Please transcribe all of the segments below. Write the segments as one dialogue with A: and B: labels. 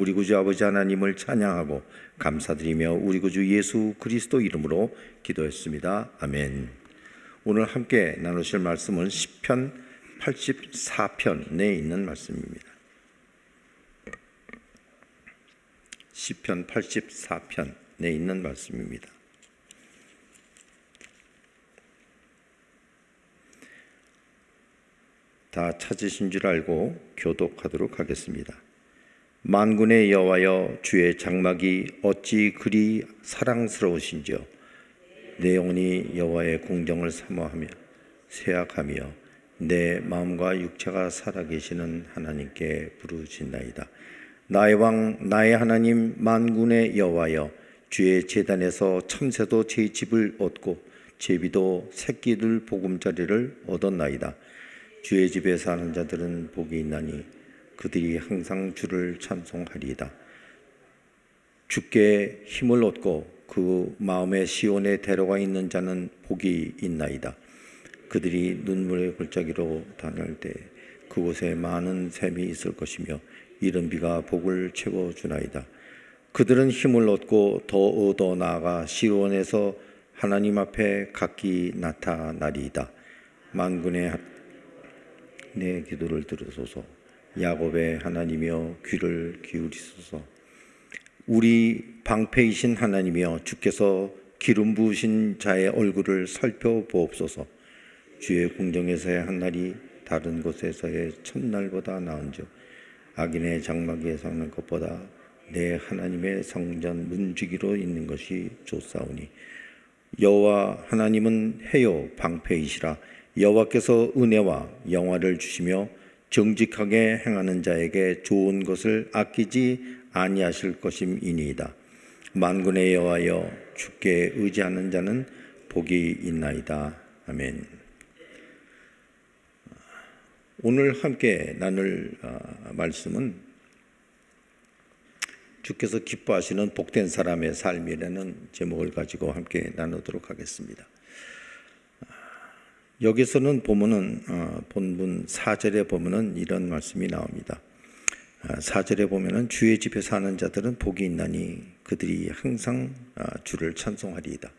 A: 우리 구주 아버지 하나님을 찬양하고 감사드리며 우리 구주 예수 그리스도 이름으로 기도했습니다. 아멘. 오늘 함께 나누실 말씀은 시편 84편에 있는 말씀입니다. 시편 84편에 있는 말씀입니다. 다 찾으신 줄 알고 교독하도록 하겠습니다. 만군의 여호와여, 주의 장막이 어찌 그리 사랑스러우신지요. 내 영혼이 여호와의 공정을 사모하며 세약하며 내 마음과 육체가 살아계시는 하나님께 부르짖나이다. 나의 왕 나의 하나님 만군의 여호와여, 주의 제단에서 참새도 제 집을 얻고 제비도 새끼들 보금자리를 얻었나이다. 주의 집에 사는 자들은 복이 있나니 그들이 항상 주를 찬송하리이다. 주께 힘을 얻고 그 마음의 시온에 데려가 있는 자는 복이 있나이다. 그들이 눈물의 골짜기로 다닐 때 그곳에 많은 샘이 있을 것이며 이른 비가 복을 채워주나이다. 그들은 힘을 얻고 더 얻어 나아가 시온에서 하나님 앞에 각기 나타나리이다. 만군의 내 기도를 들으소서. 야곱의 하나님이여 귀를 기울이소서. 우리 방패이신 하나님이여, 주께서 기름 부으신 자의 얼굴을 살펴보옵소서. 주의 궁정에서의 한 날이 다른 곳에서의 첫날보다 나은즉 악인의 장막 위에 섰는 것보다 내 하나님의 성전 문지기로 있는 것이 좋사오니 여호와 하나님은 해요 방패이시라. 여호와께서 은혜와 영화를 주시며 정직하게 행하는 자에게 좋은 것을 아끼지 아니하실 것임이니이다. 만군의 여호와여, 주께 의지하는 자는 복이 있나이다. 아멘. 오늘 함께 나눌 말씀은 주께서 기뻐하시는 복된 사람의 삶이라는 제목을 가지고 함께 나누도록 하겠습니다. 여기서는 보면은 본문 4절에 보면은 이런 말씀이 나옵니다. 4절에 보면은 주의 집에 사는 자들은 복이 있나니 그들이 항상 주를 찬송하리이다.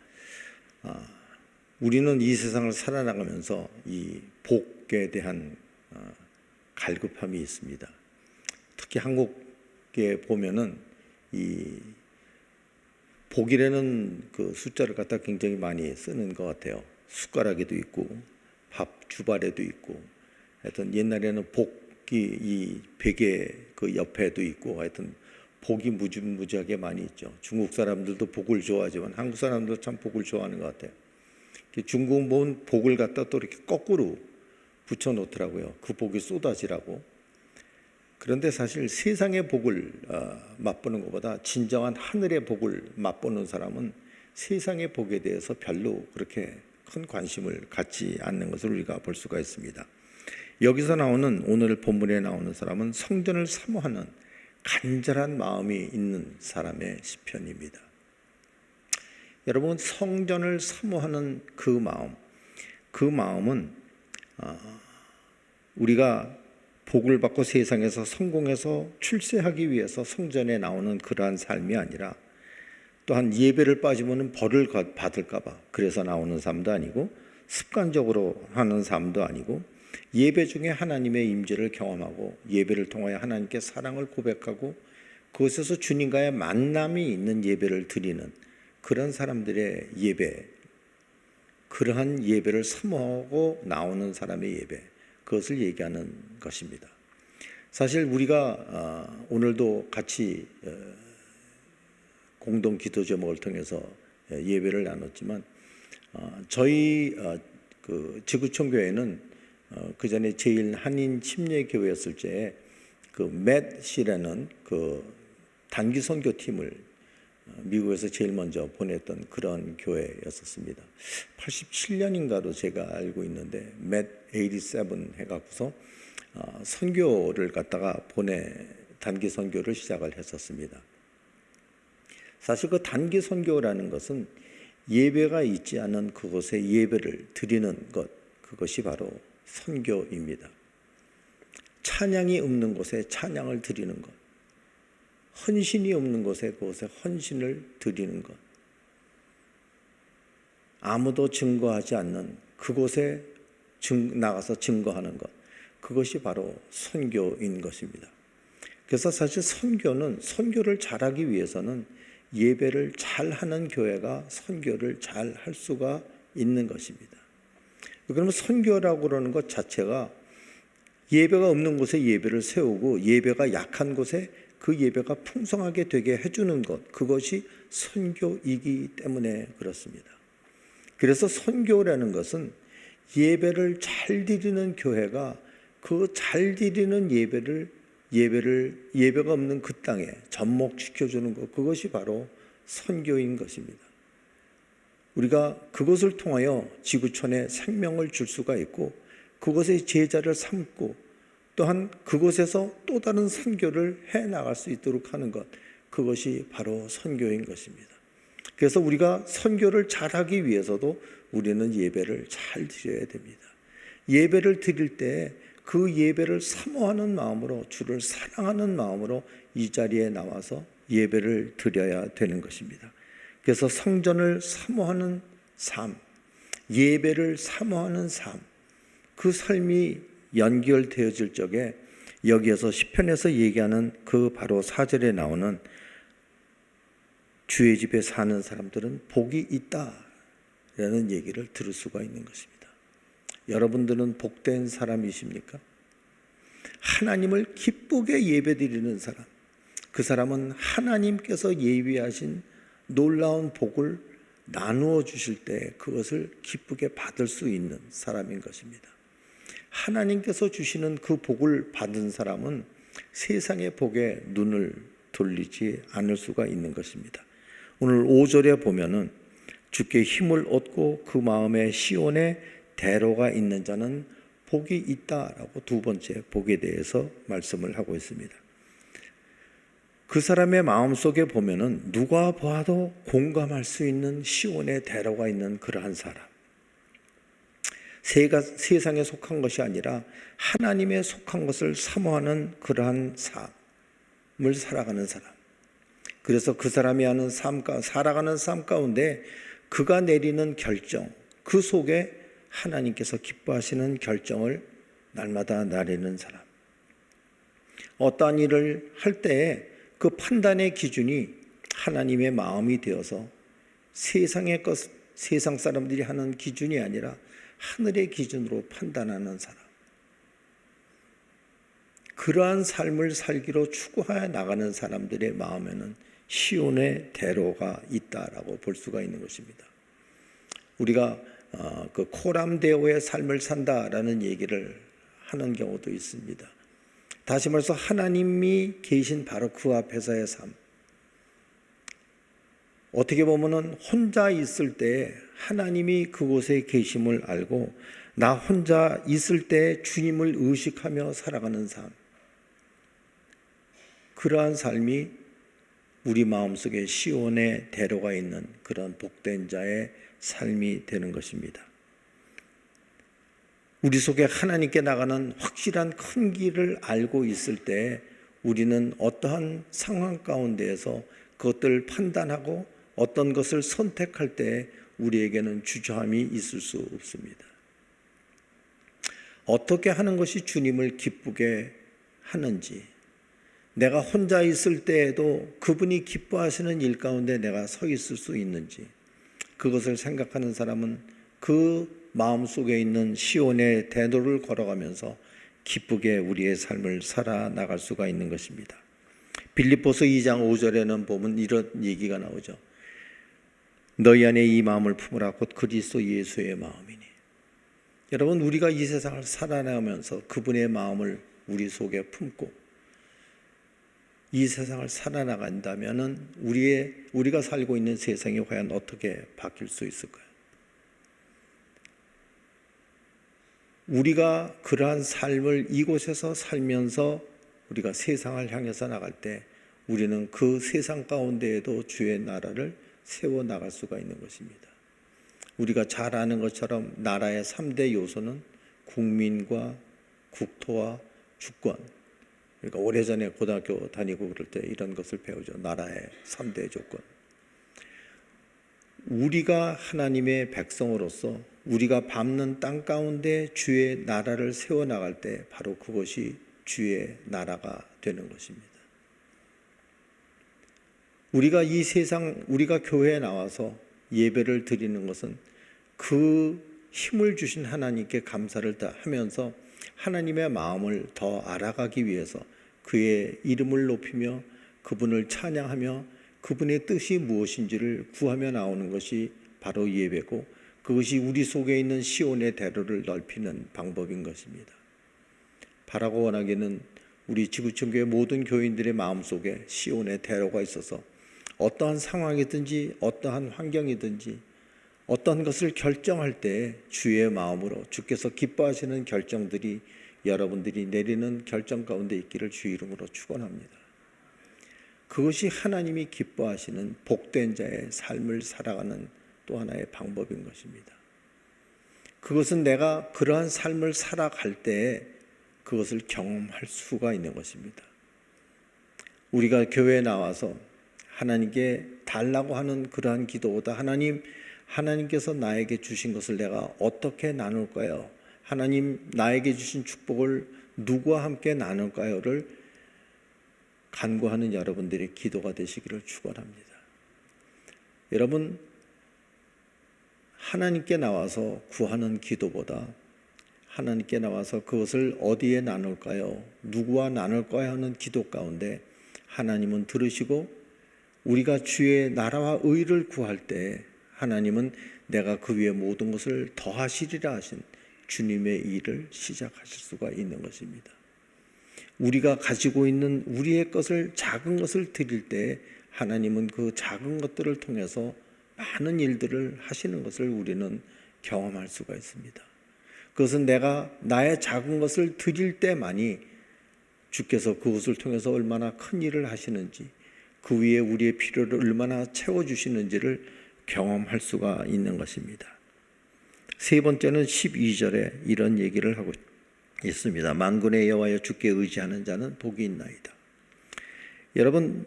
A: 우리는 이 세상을 살아나가면서 이 복에 대한 갈급함이 있습니다. 특히 한국에 보면은 이 복이라는 그 숫자를 갖다 굉장히 많이 쓰는 것 같아요. 숟가락에도 있고 밥 주발에도 있고, 하여튼 옛날에는 복이 이 베개 그 옆에도 있고, 하여튼 복이 무지하게 많이 있죠. 중국 사람들도 복을 좋아하지만 한국 사람들도 참 복을 좋아하는 것 같아요. 중국은 보면 복을 갖다 또 이렇게 거꾸로 붙여 놓더라고요. 그 복이 쏟아지라고. 그런데 사실 세상의 복을 맛보는 것보다 진정한 하늘의 복을 맛보는 사람은 세상의 복에 대해서 별로 그렇게 큰 관심을 갖지 않는 것을 우리가 볼 수가 있습니다. 여기서 나오는 오늘 본문에 나오는 사람은 성전을 사모하는 간절한 마음이 있는 사람의 시편입니다. 여러분, 성전을 사모하는 그 마음은 우리가 복을 받고 세상에서 성공해서 출세하기 위해서 성전에 나오는 그러한 삶이 아니라, 또한 예배를 빠지면 벌을 받을까 봐 그래서 나오는 삶도 아니고, 습관적으로 하는 삶도 아니고, 예배 중에 하나님의 임재를 경험하고 예배를 통하여 하나님께 사랑을 고백하고 그것에서 주님과의 만남이 있는 예배를 드리는 그런 사람들의 예배, 그러한 예배를 사모하고 나오는 사람의 예배, 그것을 얘기하는 것입니다. 사실 우리가 오늘도 같이 공동 기도 제목을 통해서 예배를 나눴지만, 저희 그 지구촌 교회는 그 전에 제일 한인 침례교회였을 때에 그 맷이라는 그 단기 선교팀을 미국에서 제일 먼저 보냈던 그런 교회였었습니다. 87년인가로 제가 알고 있는데 맷 87 해갖고서 선교를 갖다가 단기 선교를 시작을 했었습니다. 사실 그 단기 선교라는 것은 예배가 있지 않은 그곳에 예배를 드리는 것, 그것이 바로 선교입니다. 찬양이 없는 곳에 찬양을 드리는 것. 헌신이 없는 곳에 그곳에 헌신을 드리는 것, 아무도 증거하지 않는 그곳에 나가서 증거하는 것, 그것이 바로 선교인 것입니다. 그래서 사실 선교를 잘하기 위해서는 예배를 잘하는 교회가 선교를 잘할 수가 있는 것입니다. 그러면 선교라고 그러는 것 자체가 예배가 없는 곳에 예배를 세우고 예배가 약한 곳에 그 예배가 풍성하게 되게 해주는 것, 그것이 선교이기 때문에 그렇습니다. 그래서 선교라는 것은 예배를 잘 드리는 교회가 그 잘 드리는 예배가 없는 그 땅에 접목시켜주는 것, 그것이 바로 선교인 것입니다. 우리가 그것을 통하여 지구촌에 생명을 줄 수가 있고 그곳의 제자를 삼고 또한 그곳에서 또 다른 선교를 해나갈 수 있도록 하는 것, 그것이 바로 선교인 것입니다. 그래서 우리가 선교를 잘하기 위해서도 우리는 예배를 잘 드려야 됩니다. 예배를 드릴 때 그 예배를 사모하는 마음으로, 주를 사랑하는 마음으로 이 자리에 나와서 예배를 드려야 되는 것입니다. 그래서 성전을 사모하는 삶, 예배를 사모하는 삶, 그 삶이 연결되어질 적에 여기에서 시편에서 얘기하는 그 바로 4절에 나오는 주의 집에 사는 사람들은 복이 있다라는 얘기를 들을 수가 있는 것입니다. 여러분들은 복된 사람이십니까? 하나님을 기쁘게 예배드리는 사람, 그 사람은 하나님께서 예비하신 놀라운 복을 나누어 주실 때 그것을 기쁘게 받을 수 있는 사람인 것입니다. 하나님께서 주시는 그 복을 받은 사람은 세상의 복에 눈을 돌리지 않을 수가 있는 것입니다. 오늘 5절에 보면은 주께 힘을 얻고 그 마음에 시온에 대로가 있는 자는 복이 있다라고 두 번째 복에 대해서 말씀을 하고 있습니다. 그 사람의 마음속에 보면은 누가 봐도 공감할 수 있는 시온의 대로가 있는 그러한 사람, 세상에 속한 것이 아니라 하나님에 속한 것을 사모하는 그러한 삶을 살아가는 사람. 그래서 그 사람이 하는 살아가는 삶 가운데 그가 내리는 결정, 그 속에 하나님께서 기뻐하시는 결정을 날마다 내리는 사람. 어떠한 일을 할 때에 그 판단의 기준이 하나님의 마음이 되어서 세상 사람들이 하는 기준이 아니라 하늘의 기준으로 판단하는 사람. 그러한 삶을 살기로 추구하여 나가는 사람들의 마음에는 시온의 대로가 있다라고 볼 수가 있는 것입니다. 우리가 그 코람데오의 삶을 산다라는 얘기를 하는 경우도 있습니다. 다시 말해서 하나님이 계신 바로 그 앞에서의 삶. 어떻게 보면은 혼자 있을 때 하나님이 그곳에 계심을 알고 나 혼자 있을 때 주님을 의식하며 살아가는 삶. 그러한 삶이 우리 마음속에 시온의 대로가 있는 그런 복된 자의 삶이 되는 것입니다. 우리 속에 하나님께 나가는 확실한 큰 길을 알고 있을 때 우리는 어떠한 상황 가운데에서 그것들을 판단하고 어떤 것을 선택할 때 우리에게는 주저함이 있을 수 없습니다. 어떻게 하는 것이 주님을 기쁘게 하는지, 내가 혼자 있을 때에도 그분이 기뻐하시는 일 가운데 내가 서 있을 수 있는지, 그것을 생각하는 사람은 그 마음속에 있는 시온의 대로를 걸어가면서 기쁘게 우리의 삶을 살아나갈 수가 있는 것입니다. 빌립보서 2장 5절에는 보면 이런 얘기가 나오죠. 너희 안에 이 마음을 품으라 곧 그리스도 예수의 마음이니. 여러분, 우리가 이 세상을 살아나가면서 그분의 마음을 우리 속에 품고 이 세상을 살아나간다면 우리가 살고 있는 세상이 과연 어떻게 바뀔 수 있을까요? 우리가 그러한 삶을 이곳에서 살면서 우리가 세상을 향해서 나갈 때 우리는 그 세상 가운데에도 주의 나라를 세워나갈 수가 있는 것입니다. 우리가 잘 아는 것처럼 나라의 3대 요소는 국민과 국토와 주권, 그러니까 오래전에 고등학교 다니고 그럴 때 이런 것을 배우죠. 나라의 3대 조건. 우리가 하나님의 백성으로서 우리가 밟는 땅 가운데 주의 나라를 세워나갈 때 바로 그것이 주의 나라가 되는 것입니다. 우리가 이 세상, 우리가 교회에 나와서 예배를 드리는 것은 그 힘을 주신 하나님께 감사를 하면서 하나님의 마음을 더 알아가기 위해서 그의 이름을 높이며 그분을 찬양하며 그분의 뜻이 무엇인지를 구하며 나오는 것이 바로 예배고, 그것이 우리 속에 있는 시온의 대로를 넓히는 방법인 것입니다. 바라고 원하기는 우리 지구촌교회 모든 교인들의 마음속에 시온의 대로가 있어서 어떠한 상황이든지 어떠한 환경이든지 어떤 것을 결정할 때 주의 마음으로 주께서 기뻐하시는 결정들이 여러분들이 내리는 결정 가운데 있기를 주 이름으로 축원합니다. 그것이 하나님이 기뻐하시는 복된 자의 삶을 살아가는 또 하나의 방법인 것입니다. 그것은 내가 그러한 삶을 살아갈 때 그것을 경험할 수가 있는 것입니다. 우리가 교회에 나와서 하나님께 달라고 하는 그러한 기도보다 하나님께서 나에게 주신 것을 내가 어떻게 나눌까요? 하나님 나에게 주신 축복을 누구와 함께 나눌까요?를 간구하는 여러분들의 기도가 되시기를 축원합니다. 여러분, 하나님께 나와서 구하는 기도보다 하나님께 나와서 그것을 어디에 나눌까요? 누구와 나눌까요? 하는 기도 가운데 하나님은 들으시고 우리가 주의 나라와 의를 구할 때 하나님은 내가 그 위에 모든 것을 더하시리라 하신 주님의 일을 시작하실 수가 있는 것입니다. 우리가 가지고 있는 우리의 것을, 작은 것을 드릴 때 하나님은 그 작은 것들을 통해서 많은 일들을 하시는 것을 우리는 경험할 수가 있습니다. 그것은 내가 나의 작은 것을 드릴 때만이 주께서 그것을 통해서 얼마나 큰 일을 하시는지, 그 위에 우리의 필요를 얼마나 채워주시는지를 경험할 수가 있는 것입니다. 세 번째는 12절에 이런 얘기를 하고 있습니다. 만군의 여호와여 주께 의지하는 자는 복이 있나이다.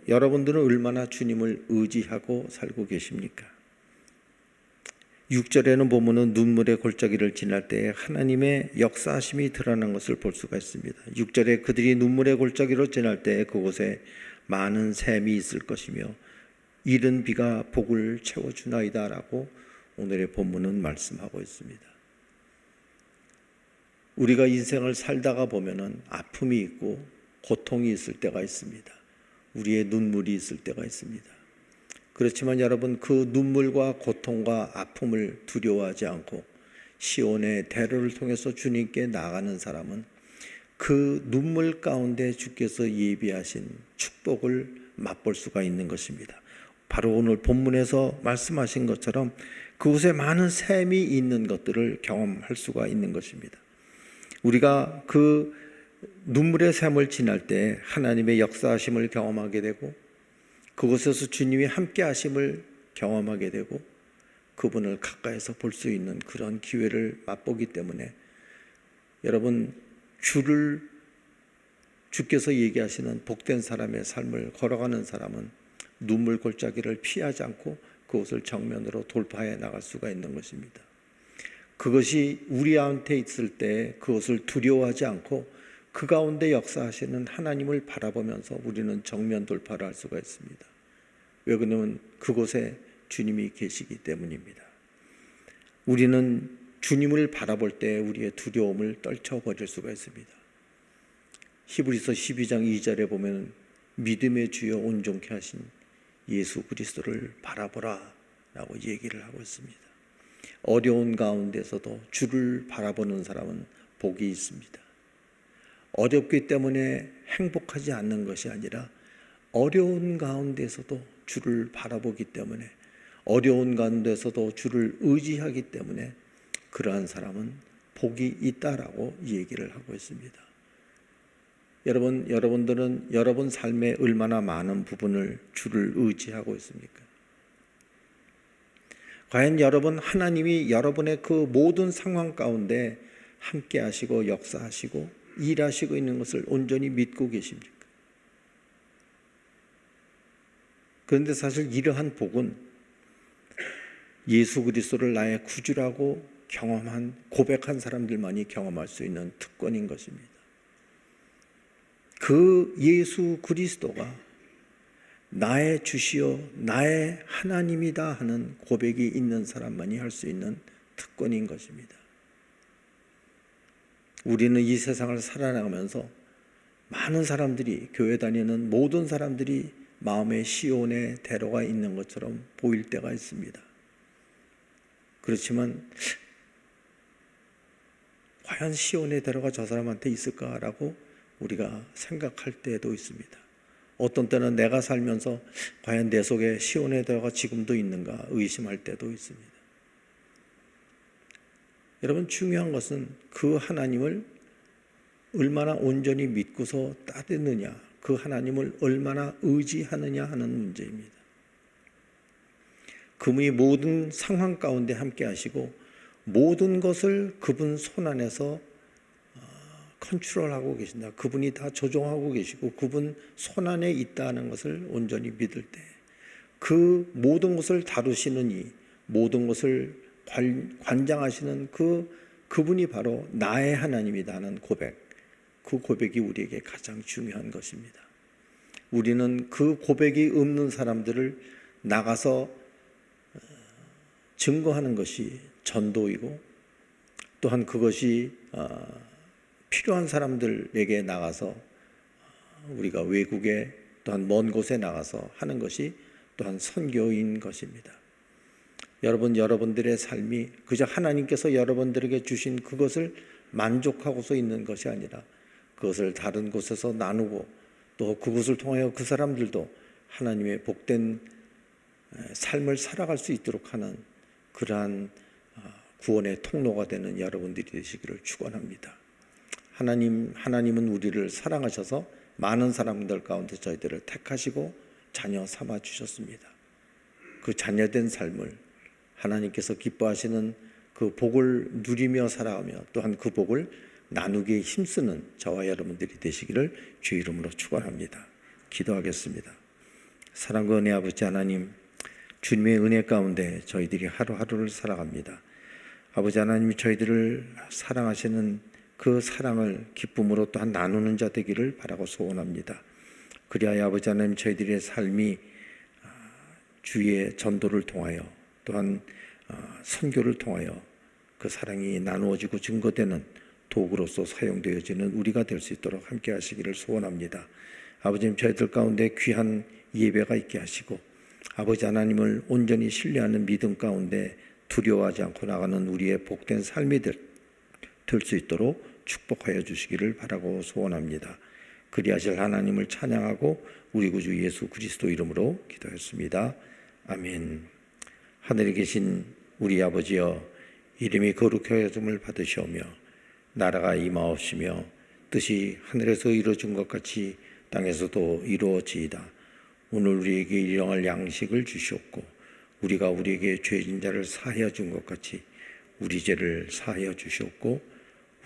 A: 여러분들은 얼마나 주님을 의지하고 살고 계십니까? 6절에는 보면은 눈물의 골짜기를 지날 때 하나님의 역사하심이 드러난 것을 볼 수가 있습니다. 6절에 그들이 눈물의 골짜기로 지날 때 그곳에 많은 샘이 있을 것이며 이른 비가 복을 채워주나이다 라고 오늘의 본문은 말씀하고 있습니다. 우리가 인생을 살다가 보면은 아픔이 있고 고통이 있을 때가 있습니다. 우리의 눈물이 있을 때가 있습니다. 그렇지만 여러분, 그 눈물과 고통과 아픔을 두려워하지 않고 시온의 대로를 통해서 주님께 나가는 사람은 그 눈물 가운데 주께서 예비하신 축복을 맛볼 수가 있는 것입니다. 바로 오늘 본문에서 말씀하신 것처럼 그곳에 많은 샘이 있는 것들을 경험할 수가 있는 것입니다. 우리가 그 눈물의 샘을 지날 때 하나님의 역사하심을 경험하게 되고 그곳에서 주님이 함께 하심을 경험하게 되고 그분을 가까이서 볼 수 있는 그런 기회를 맛보기 때문에 여러분, 주께서 얘기하시는 복된 사람의 삶을 걸어가는 사람은 눈물 골짜기를 피하지 않고 그것을 정면으로 돌파해 나갈 수가 있는 것입니다. 그것이 우리한테 있을 때 그것을 두려워하지 않고 그 가운데 역사하시는 하나님을 바라보면서 우리는 정면 돌파를 할 수가 있습니다. 왜 그러냐면 그곳에 주님이 계시기 때문입니다. 우리는 주님을 바라볼 때 우리의 두려움을 떨쳐버릴 수가 있습니다. 히브리서 12장 2절에 보면 믿음의 주여 온전케 하신 예수 그리스도를 바라보라 라고 얘기를 하고 있습니다. 어려운 가운데서도 주를 바라보는 사람은 복이 있습니다. 어렵기 때문에 행복하지 않는 것이 아니라 어려운 가운데서도 주를 바라보기 때문에, 어려운 가운데서도 주를 의지하기 때문에 그러한 사람은 복이 있다라고 얘기를 하고 있습니다. 여러분들은 여러분 삶의 얼마나 많은 부분을 주를 의지하고 있습니까? 과연 여러분, 하나님이 여러분의 그 모든 상황 가운데 함께 하시고 역사하시고 일하시고 있는 것을 온전히 믿고 계십니까? 그런데 사실 이러한 복은 예수 그리스도를 나의 구주라고 경험한, 고백한 사람들만이 경험할 수 있는 특권인 것입니다. 그 예수 그리스도가 나의 주시요 나의 하나님이다 하는 고백이 있는 사람만이 할 수 있는 특권인 것입니다. 우리는 이 세상을 살아나가면서 많은 사람들이, 교회 다니는 모든 사람들이 마음의 시온에 대로가 있는 것처럼 보일 때가 있습니다. 그렇지만 과연 시온의 대로가 저 사람한테 있을까라고 우리가 생각할 때도 있습니다. 어떤 때는 내가 살면서 과연 내 속에 시온의 대로가 지금도 있는가 의심할 때도 있습니다. 여러분, 중요한 것은 그 하나님을 얼마나 온전히 믿고서 따르느냐, 그 하나님을 얼마나 의지하느냐 하는 문제입니다. 그분이 모든 상황 가운데 함께 하시고 모든 것을 그분 손 안에서 컨트롤하고 계신다. 그분이 다 조종하고 계시고 그분 손 안에 있다는 것을 온전히 믿을 때, 그 모든 것을 다루시는 이, 모든 것을 관장하시는 그분이 바로 나의 하나님이다는 고백, 그 고백이 우리에게 가장 중요한 것입니다. 우리는 그 고백이 없는 사람들을 나가서 증거하는 것이 전도이고, 또한 그것이 필요한 사람들에게 나가서 우리가 외국에 또한 먼 곳에 나가서 하는 것이 또한 선교인 것입니다. 여러분들의 삶이 그저 하나님께서 여러분들에게 주신 그것을 만족하고서 있는 것이 아니라 그것을 다른 곳에서 나누고 또 그것을 통하여 그 사람들도 하나님의 복된 삶을 살아갈 수 있도록 하는 그러한 구원의 통로가 되는 여러분들이 되시기를 축원합니다. 하나님은 우리를 사랑하셔서 많은 사람들 가운데 저희들을 택하시고 자녀 삼아 주셨습니다. 그 자녀된 삶을 하나님께서 기뻐하시는 그 복을 누리며 살아가며 또한 그 복을 나누기에 힘쓰는 저와 여러분들이 되시기를 주 이름으로 축원합니다. 기도하겠습니다. 사랑과 은혜 아버지 하나님, 주님의 은혜 가운데 저희들이 하루하루를 살아갑니다. 아버지 하나님이 저희들을 사랑하시는 그 사랑을 기쁨으로 또한 나누는 자 되기를 바라고 소원합니다. 그리하여 아버지 하나님, 저희들의 삶이 주의 전도를 통하여 또한 선교를 통하여 그 사랑이 나누어지고 증거되는 도구로서 사용되어지는 우리가 될 수 있도록 함께 하시기를 소원합니다. 아버지님, 저희들 가운데 귀한 예배가 있게 하시고 아버지 하나님을 온전히 신뢰하는 믿음 가운데 두려워하지 않고 나가는 우리의 복된 삶이 될 수 있도록 축복하여 주시기를 바라고 소원합니다. 그리하실 하나님을 찬양하고 우리 구주 예수 그리스도 이름으로 기도했습니다. 아멘. 하늘에 계신 우리 아버지여, 이름이 거룩하여짐을 받으시오며 나라가 임하옵시며 뜻이 하늘에서 이루어진 것 같이 땅에서도 이루어지이다. 오늘 우리에게 일용할 양식을 주시옵고 우리가 우리에게 죄진 자를 사하여 준 것 같이 우리 죄를 사하여 주시옵고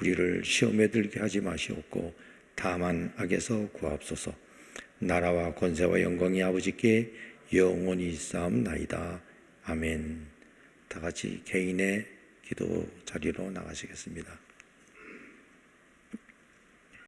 A: 우리를 시험에 들게 하지 마시옵고 다만 악에서 구하옵소서. 나라와 권세와 영광이 아버지께 영원히 있사옵나이다. 아멘. 다 같이 개인의 기도 자리로 나가시겠습니다.